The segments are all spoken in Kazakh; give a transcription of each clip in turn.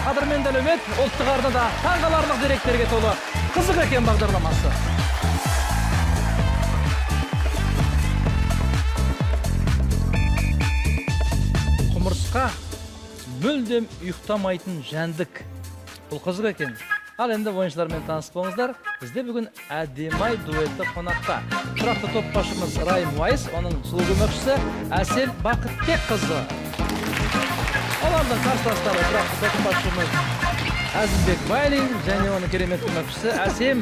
қадірменді әлеумет ұлттық арнада таңғаларлық деректерге толы қызық екен бағдарламасы. Құмырсқа мүлдем ұйықтамайтын жәндік. Бұл қызық екен. Ал енді ойыншылармен танысып болыңыздар. Бізде бүгін әдемі дуэтті қонақта. Тұрақты топбасшымыз Райым Уайс, оның сұлу көмекшісі Әсел Бақытбекқызы. Олардың қарсыластары тұрақты топбасшымыз Әзімбек Байлин және оның керемет көмекшісі Әсем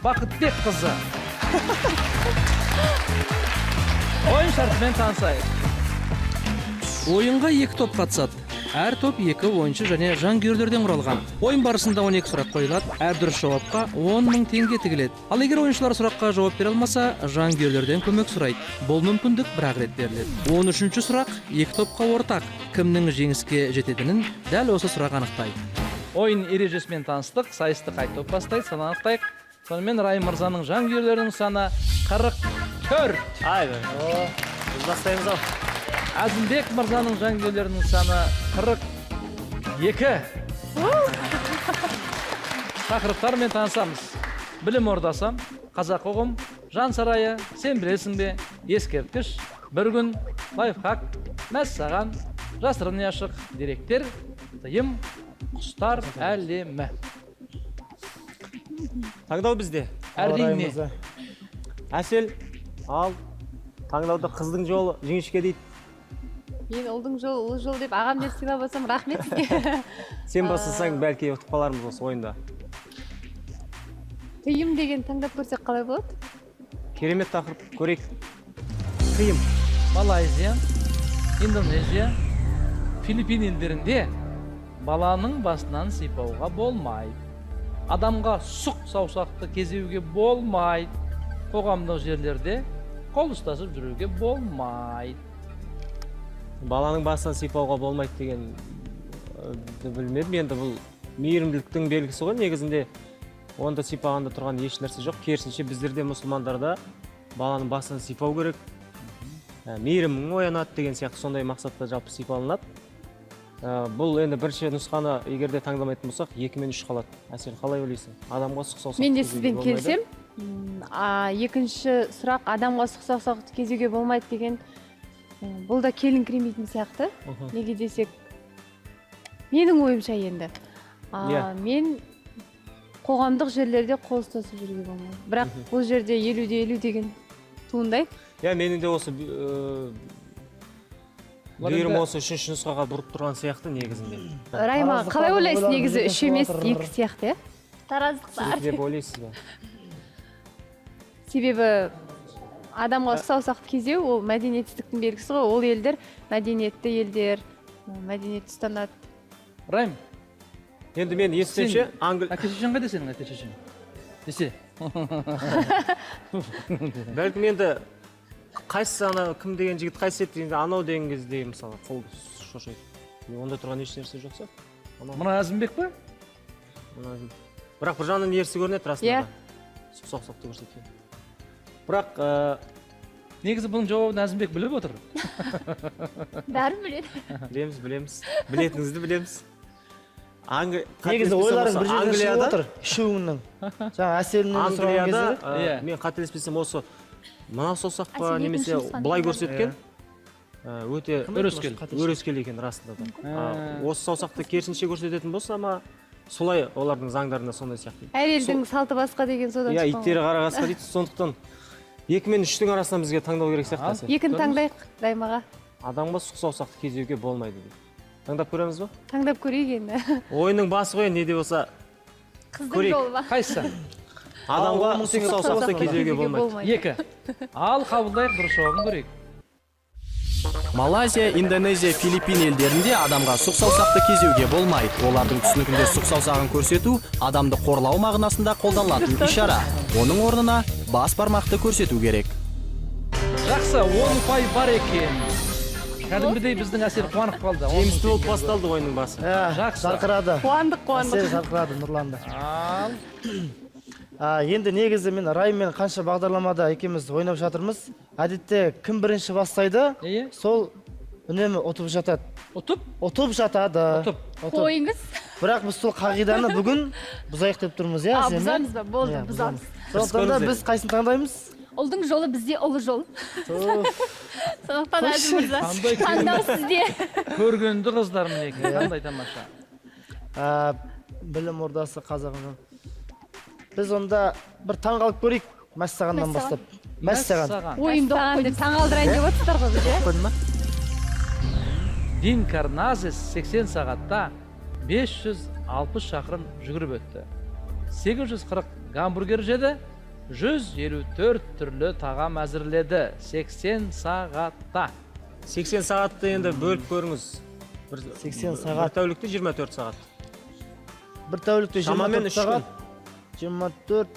Бақытбекқызы. Ойын шартымен танысайық. Ойынға 2 топ қатысады. Әр топ 2 ойыншы және жанкүйерлерден құралған. Ойын барысында 12 сұрақ қойылады. Әр дұрыс жауапқа 10.000 теңге тігіледі. Ал егер ойыншылар сұраққа жауап бере алмаса, жанкүйерлерден көмек сұрайды. Бұл мүмкіндік бір-ақ рет беріледі. 13-ші сұрақ 2 топқа ортақ. Кімнің жеңіске жететінін дәл осы сұрақ анықтайды. Ойын ережесімен таныстық, сайысты қай топ бастайды, сан анықтайық. Сонымен Райым мырзаның жанкүйерлерінің саны 44. Айбы. Біз бастаймыз ау. Әзімбек мырзаның жанкүйерлерінің саны 42. Тақырыптармен танысамыз. Білім ордасы, қазақ ұғым, жан сарайы, сен білесің бе, ескерткіш, бір күн, лайфхак, мәссаған, жасырын яшық, деректер, тыйым, құстар әлемі. Таңдау бізде. Әрине. Әсел, ал таңдауда қыздың жолы жіңішке дейді. Мен ұлдың жол, ұлы жол деп ағам деп сыйлап болсам, рахмет сізге. Сен бастасаң бәлки ұтып қалармыз осы ойында. Тыйым деген таңдап көрсек қалай болады? Керемет тақырып көрейік. Тыйым. Малайзия, Индонезия, Филиппин елдерінде баланың басынан сипауға болмайды. Адамға сұқ саусақты кезеуге болмайды. Қоғамдық жерлерде қол ұстасып жүруге болмайды. Баланың басынан сипауға болмайды деген білмедім. Енді бұл мейірімділіктің белгісі ғой. Негізінде онда сипағанда тұрған еш нәрсе жоқ. Керісінше біздерде мұсылмандарда баланың басынан сипау керек. Мейірімің оянады деген сияқты сондай мақсатта жалпы сипалынады. Бұл енді бірінші нұсқаны егерде таңдамайтын болсақ, 2 мен 3 қалады. Әсел, қалай ойлайсың? Адамға сұқ саусақты Мен де сізбен келсем. Екінші сұрақ адамға сұқ саусақты кезуге болмайды деген. Бұл да келіңкіремейтін сияқты. Неге десек, менің ойымша енді. Мен қоғамдық жерлерде қол ұстасып жүруге болмайды. Бірақ бұл жерде 50-50 деген туындайды. Менің де осы бүйірім осы үшінші нұсқаға бұрып тұрған сияқты негізінде. Райма, қалай ойлайсыз негізі 3 емес 2 сияқты? Тараздықтар. Сіз деп ойлайсыз ба? Себебі адамға саусақты кезеу ол мәдениетсіздіктің белгісі ғой. Ол елдер мәдениетті елдер, мәдениетті ұстанады. Райым, енді мен естімше әке-шешең қайда сенің әке-шешең? Десе. Бәлкім енді қайсысы ана кім деген жігіт қайсы еді дегенде анау деген кезде мысалы қолды шошайды. Онда тұрған еш нәрсе жоқ сияқты. Мұна Әзімбек па? Бірақ бір жағынан ерсі көрінеді расында. Сұқ-сұқты көрсеткен. Бірақ негізі бұның жауабын Әзімбек біліп отыр. Бәрін біледі. Білеміз. Білетініңізді білеміз. Негізі ойларың бір жерде шығып отыр. Үшеуіңнің. Жаңа Әселінің сұраған кезде. Мен қателеспесем осы мынау саусақ па немесе бұлай көрсеткен өте өрескел екен расында да. Осы саусақты керісінше көрсететін болса ма солай олардың заңдарында сондай сияқты. Әр елдің салты басқа деген содан шыққан. Иттері қарағасқа дейді. Сондықтан 2 мен 3-тің арасынан бізге таңдау керек сияқты. 2-ні таңдайық Раймаға. Адамға сұқ саусақты кезеуге болмайды дейді. Таңдап көреміз ба? Таңдап көрейік енді. Ойынның басы ғой не де болса қыздың жолы ба? Қайсысы? Адамға сұқ саусақты кезеуге болмайды. 2. Ал қабылдайық, дұрыс жауабын көрейік. Малайзия, Индонезия, Филиппин елдерінде адамға сұқ саусақты кезеуге болмайды. Олардың түсінігінде сұқ саусағын көрсету адамды қорлау мағынасында қолданылатын ишара. Оның орнына бас бармақты көрсету керек. Жақсы, 10 ұпай бар екен. Кәдімгідей біздің Әсел қуанып қалды. Жемісті болып басталды ойынның басы. Жақсы. Жарқырады. Қуандық. Әсел жарқырады, нұрланды. Ал Енді негізі мен Райыммен қанша бағдарламада екеуміз ойнап жатырмыз. Әдетте кім бірінші бастайды, сол үнемі ұтып жатады. ұтып Ұтып жатады. Қойыңыз. Бірақ біз сол қағиданы бүгін бұзайық деп тұрмыз, иә? Әсем, иә? Бұзамыз ба? Болды, Иә, бұзамыз. Сондықтан да біз қайсын таңдаймыз? Ұлдың жолы бізде ұлы жол. Сондықтан Әзім мырза, Қандай таңдау сізде. көргенді қыздар мінекей, қандай тамаша. Білім ордасы қазағынан. Біз онда бір таңғалып көрейік, Мәссағаннан бастап. Мәссаған. Ойымды оқып қойдым, таң алдырайын деп отырсыздар ғой біз, Қойдың ма? Дин Карназес 80 сағатта 560 шақырым жүгіріп өтті. 840 гамбургер жеді, 154 түрлі тағам әзірледі. 80 сағатта. 80 сағатты енді бөліп көріңіз. 80 сағат. Бір тәулікте 24 сағат. Бір тәулікте Шамамен 24 үш сағат. 24,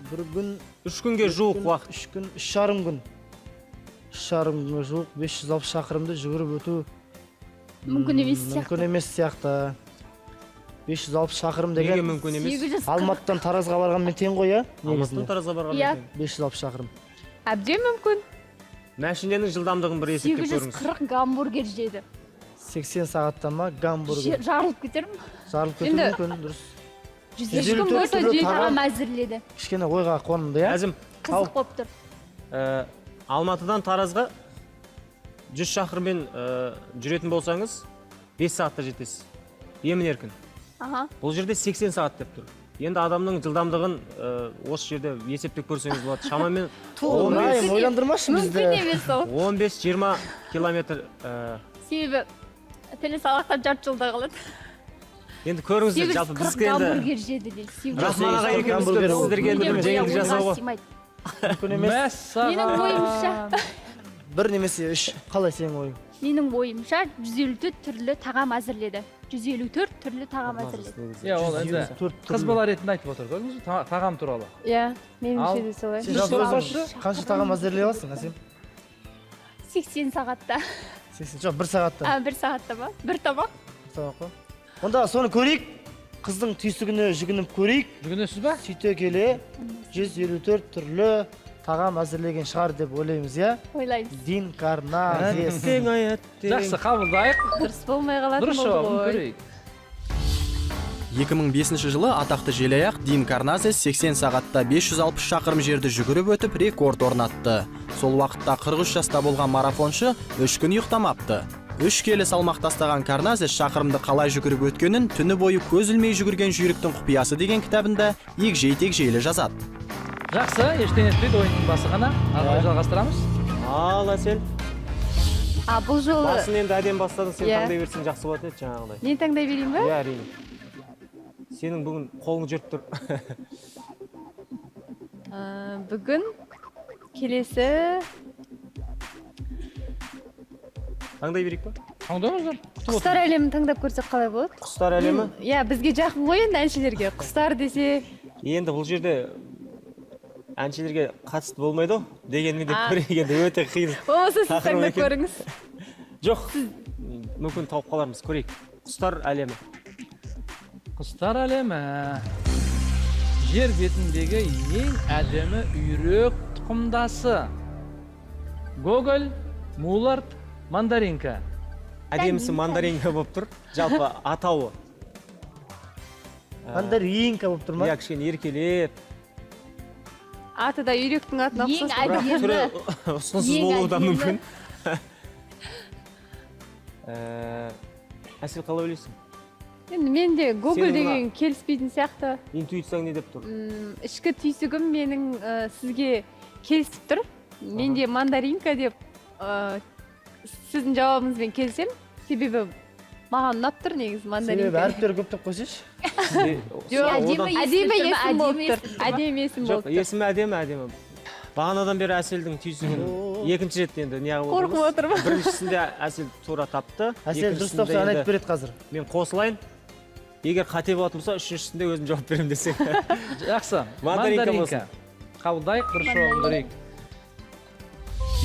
бір күн, 3 күнге жуық уақыт. 3 күн, 3,5 күн. 3,5 күнге жуық 560 шақырымды жүгіріп өту Мүмкін емес сияқты. мүмкін емес сияқты. 560 шақырым Неге деген мүмкін емес? 840. Алматыдан Таразға барғанмен тең ғой, иә? Алматыдан Таразға барған Иә. екен. 560 шақырым. Әбден мүмкін. Мәшиненің жылдамдығын бір есептеп көріңіз. 840 гамбургер жеді. 80 сағатта ма гамбургер Жарылып кетер ме? жарылып кетуі Енді- мүмкін, дұрыс. 150 күн болса түрлі тағам тағам. әзірледі. Кішкене ойға қонымды, иә? Әзім, Қызық болып тұр. Алматыдан Таразға 100 шақырыммен жүретін болсаңыз 5 сағатта жетесіз. Емін еркін. Аха. Бұл жерде 80 сағат деп тұр. Енді адамның жылдамдығын осы жерде есептеп көрсеңіз болады. Шамамен Райым, ойландырмашы Мүмкін бізді. емес ол. 15-20 километр. Себебі тілі салақтап жарты жылда қалады. Енді көріңіздер, жалпы 840 бізге енді гамбургер жеді дейді. 840. Рахман аға екеуміз гамбургер ол. сіздерге енді бір жеңілдік жасауға. Мүмкін емес. Менің ойымша, Бір немесе 3. Қалай сенің ойың? менің ойымша 154 түрлі тағам әзірледі. 154 түрлі тағам әзірледі. Иә, ол енді 154 қыз бала ретінде айтып отыр, көрдіңіз бе? Тағам туралы. Иә, меніңше Ал- де солай. Сен жалпы өзің қанша тағам әзірлей аласың, Әсем? 80 сағатта. 80, жоқ, 1 сағатта. 1 сағатта ба? Бір табақ. Тамақ па? Онда соны көрейік. Қыздың түйсігіне жүгініп көрейік. Жүгінесіз ба? Сөйте келе 154 түрлі тағам әзірлеген шығар деп ойлаймыз, иә? Ойлаймыз. Дин Карназес. Жақсы, қабылдайық. Дұрыс болмай қалатын Дұрыс болды жауабын ғой. көрейік. 2005 жылы атақты желаяқ Дин Карназес 80 сағатта 560 шақырым жерді жүгіріп өтіп рекорд орнатты. Сол уақытта 43 жаста болған марафоншы 3 күн ұйықтамапты. 3 келі салмақ тастаған Карназес шақырымды қалай жүгіріп өткенін түні бойы көз ілмей жүгірген жүйріктің құпиясы деген кітабында егжей-тегжейлі жазады. Жақсы, ештеңе етпейді, ойынның басы ғана. Ары жалғастырамыз. Ал Әсел, Бұл жолы басын енді әдем бастадың, сен Иә. таңдай берсең жақсы болады еді жаңағыдай. не таңдай берейін ба? Иә, әрине. Сенің бүгін қолың жүріп тұр. Бүгін келесі Таңдай берейік па? Таңдаңыздар. құстар әлемін таңдап көрсек қалай болады? Құстар әлемі? Иә, бізге жақын ғой енді әншілерге. Құстар десе, Енді бұл жерде әншілерге қатысты болмайды ғой. Дегенмен деп А. көрейік енді өте қиын. болмаса сіз Тақырып таңдап екен. көріңіз. Жоқ, мүмкін тауып қалармыз, көрейік. Құстар әлемі. Құстар әлемі. Жер бетіндегі ең әдемі үйрек тұқымдасы. Гоголь, Мулард, Мандаринка. Әдемісі мандаринка болып тұр. Жалпы атауы. Мандаринка болып тұр ма? Иә, кішкене еркелеп. Аты да үйректің атына Ең ұқсас. Бірақ әдемі. түрі ұсынсыз Ең болуы да әдемі. мүмкін. Әсел қалай ойлайсың? Енді мен де Гоголь Сен деген келіспейтін сияқты. Интуицияң не деп тұр? Ішкі түйсігім менің сізге келісіп тұр. Мен де мандаринка деп сіздің жауабыңызбен келсем. Себебі маған ұнап тұр негізі Себебі мандаринка. әріптері көп деп қойсайшы. Жоқ, әдемі әдемі есім есім болып тұр, тұр. Әдемі есім Жоқ, болып тұр. есімі әдемі. Бағанадан бері Әселдің түйсігін екінші рет енді не қылып Қорқып отырмыз. отырмын. Біріншісінде Әсел тура тапты. Әсел дұрыс Екіншісінде тапса ән енді айтып береді қазір. мен қосылайын. Егер қате болатын болса, үшіншісінде өзім жауап беремін десең. Жақсы, Мандаринка Мандаринка. Қабылдайық, дұрыс жауабын көрейік.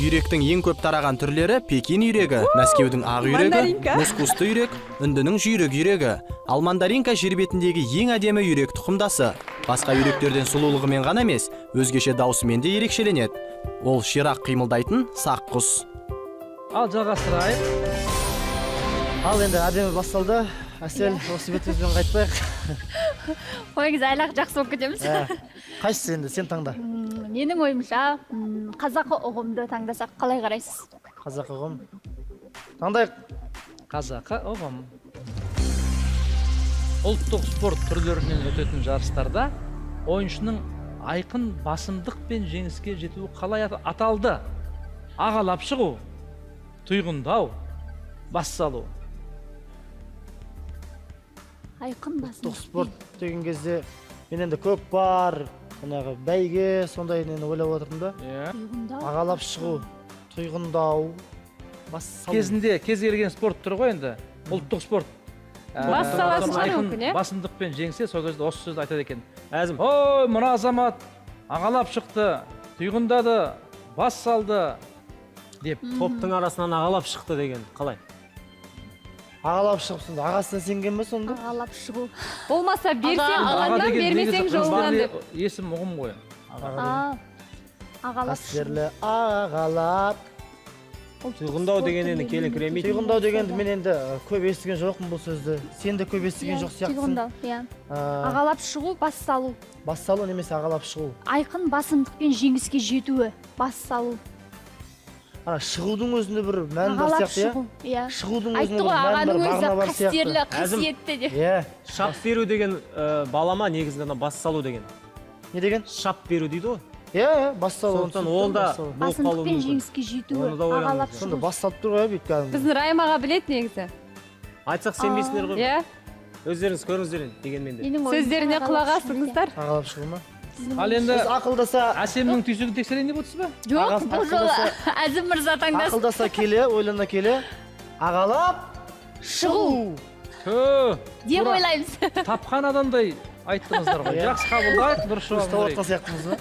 Үйректің ең көп тараған түрлері Пекин үйрегі, Мәскеудің ақ үйрегі, Мандаринка. мускусты үйрек, үндінің жүйрік үйрегі. Ал мандаринка жер бетіндегі ең әдемі үйрек тұқымдасы. Басқа үйректерден сұлулығымен ғана емес, өзгеше даусымен де ерекшеленеді. Ол ширақ қимылдайтын сақ құс. Ал жалғастырайық. Ал енді әдемі басталды. Әсел, осы бетімізбен қайтпайық. Ойыңыз айлақ жақсы болып кетеміз. Қайсысы енді, сен таңда. Менің ойымша, қазақы ұғымды таңдасақ қалай қарайсыз? Қазақы ұғым. Таңдайық. Қазақы ұғым. Ұлттық спорт түрлерінен өтетін жарыстарда ойыншының айқын басымдық пен жеңіске жетуі қалай аталды? Ағалап шығу, тұйғындау, бас салу. Айқын Ұлттық басымдық. спорт деген кезде мен енді көп бар, жаңағы бәйге сондай нені ойлап отырдым да. Тұйғындау. Ағалап шығу, тұйғындау, бас салу. Кезінде кез келген спорт түрі ғой енді. Ұлттық спорт. Бас салатын шығар Айқын мүмкін, иә? басымдықпен жеңсе, сол кезде осы сөзді айтады екен. Әзім. Ой, мына азамат ағалап шықты, тұйғындады, бас салды деп. Топтың арасынан ағалап шықты деген қалай? Ағалап шығып сонда ағасына сенген бе сонда? Ағалап шығу. Болмаса берсең Аға алаңнан, деген бермесең негізі жолынан бар деп. Есім ұғым ғой. Ағалап шығу. Қастерлі ағалап. Тұйғындау деген енді келіңкіремейді. Тұйғындау дегенді мен енді көп естіген жоқпын бұл сөзді. Сен де көп естіген жоқ сияқтысың. Тұйғындау, иә. Ағалап шығу, бас салу. Бас салу немесе ағалап шығу. Айқын басымдықпен жеңіске жетуі, бас салу. Шығудың өзінде бір мән бар Ағалап сияқты, шығу, иә. Шығудың Айтты өзінде ғой, бір мән бар, ағаның өзі мағына бар қастерлі, сияқты. қасиетті деп. Иә. Шап беру деген балама негізінде ана бас салу деген. Не деген? Шап беру дейді ғой. Иә, бас салу. Сондықтан ол да болып қалуы Басымдықпен мүмкін. жеңіске жетуі, Оны да ойланыңыз. ағалап Сонда шығу. бас салып тұр ғой, бүйтіп Біздің Райымаға біледі негізі. Айтсақ сенбейсіңдер ғой. Иә, Өздеріңіз көріңіздер енді дегенмен де. Менің ойымша сөздеріне ағалап құлақ шығу, асыңыздар. ағалап шығу ма? Ал енді Біз ақылдаса, Әсемнің түйсігін тексерейін деп отырсыз ба? Жоқ, бұл жолы Әзім мырза таңдасын. ақылдаса келе, ойлана келе, ағалап Шығу Тө, деп ойлаймыз. тапқан адамдай айттыңыздар ғой. Жақсы қабылдайық, дұрыс жауап ұстап берейік. отқан сияқтымыз ба?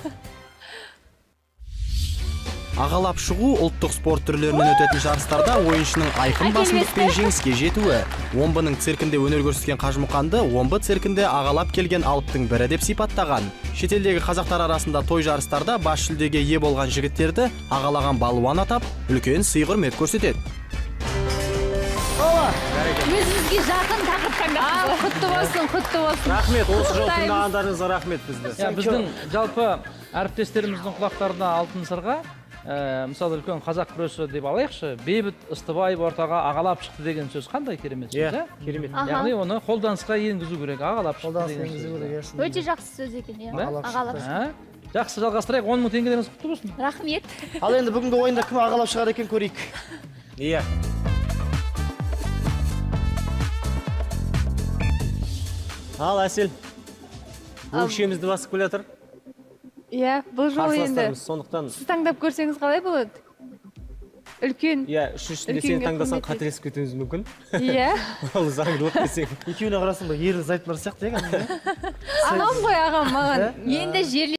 Ағалап шығу ұлттық спорт түрлерінен өтетін жарыстарда ойыншының айқын басымдықпен жеңіске жетуі. Омбының циркінде өнер көрсеткен Қажымұқанды Омбы циркінде ағалап келген алыптың бірі деп сипаттаған. Шетелдегі қазақтар арасында той жарыстарда бас жүлдеге ие болған жігіттерді ағалаған балуан атап, үлкен сый-құрмет көрсетеді. Өзімізге жақын тақырып таңдапсыз. Құтты болсын, құтты болсын. Рахмет, осы жол Құттықтаймыз. тыңдағандарыңызға рахмет бізді. Біздің жалпы әріптестеріміздің құлақтарына алтын сырға, мысалы үлкен қазақ күресі деп алайықшы, Бейбіт Ыстыбаев ортаға ағалап шықты деген сөз қандай керемет сөз, Иә, керемет. Яғни оны қолданысқа енгізу керек, ағалап шықты Қолданыс деген енгізу сөз. керек, иә. Өте жақсы сөз екен, иә. Да? Ағалап шығу. Жақсы, жалғастырайық, 10 мың теңгелеріңіз құтты болсын. Рахмет. Ал енді бүгінгі ойында кім ағалап шығар екен көрейік. Иә. Ал Әсел, өкшемізді басып келе жатыр. Иә, бұл жол енді. Қарсыластарымыз, сондықтан Сіз таңдап көрсеңіз қалай болады? Үлкен. иә, үшіншісінде сен Үлкенге таңдасаң құрмет қателесіп кетуіміз мүмкін. Иә. Ол заңдылық десең. Екеуіне қарасың ба, ерлі зайыптылар сияқты, иә? Ағам ғой, ағам маған. Енді жерлі